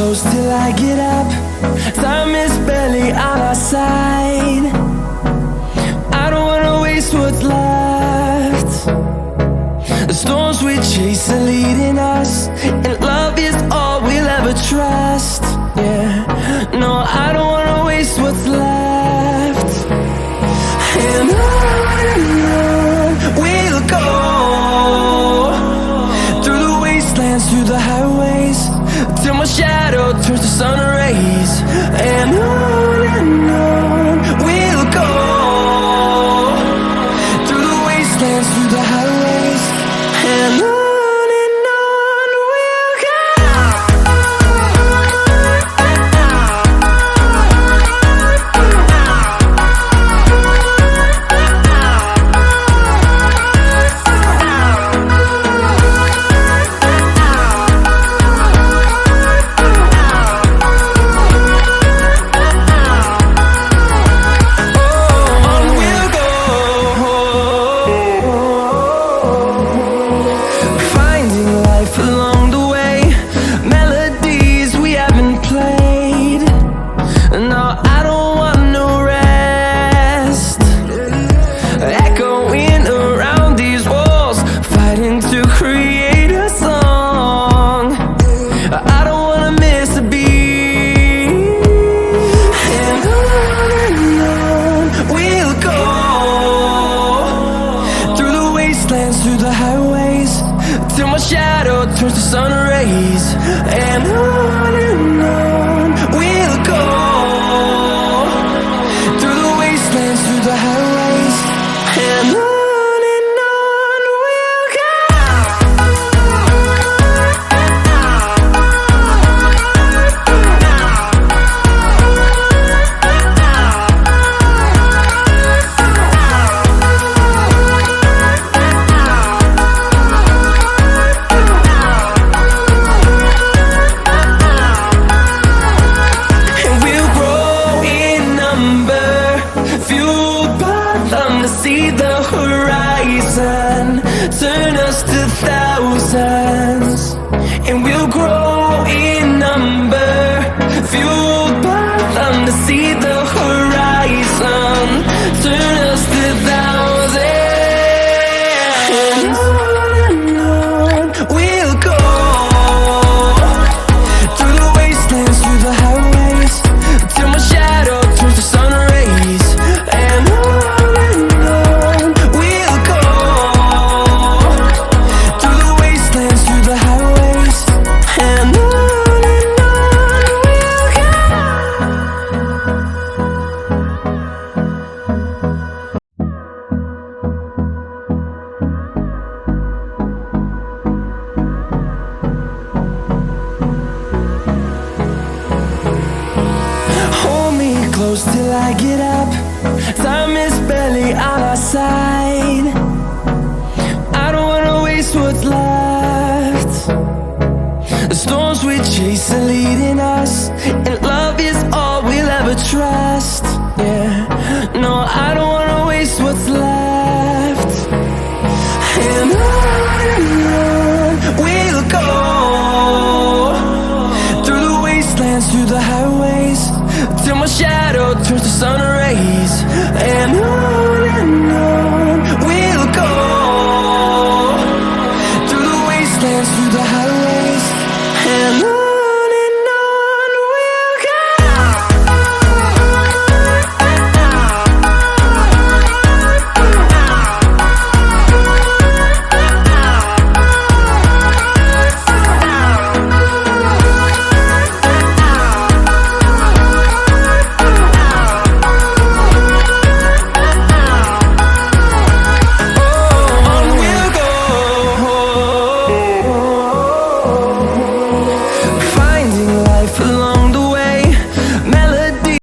close till I get up. Time is barely on our side. I don't wanna waste what's left. The storms we chase are leading us, and love is all we'll ever trust. Yeah, no, I don't wanna waste what's left. And on we'll go, through the wastelands, through the highways, till my shadow turns to sun rays. And on we'll go, through the wastelands, through the highways, and on. Through the highways, till my shadow turns to sun rays. And on we'll go, through the wastelands, through the highways, and on. See the horizon, turn us to thousands, and we'll grow in number, fueled by them to see the horizon, turn us to thousands. And on we'll go, through the wastelands, through the highways, till my shadow turns to sun rays. And close till I get up. Time is barely on our side. I don't wanna waste what's left. The storms we chase are leading us, and love is all we'll ever trust. Yeah, no, I don't wanna waste what's left. And on we'll go, through the wastelands, through the highways, till my shadow turns to sun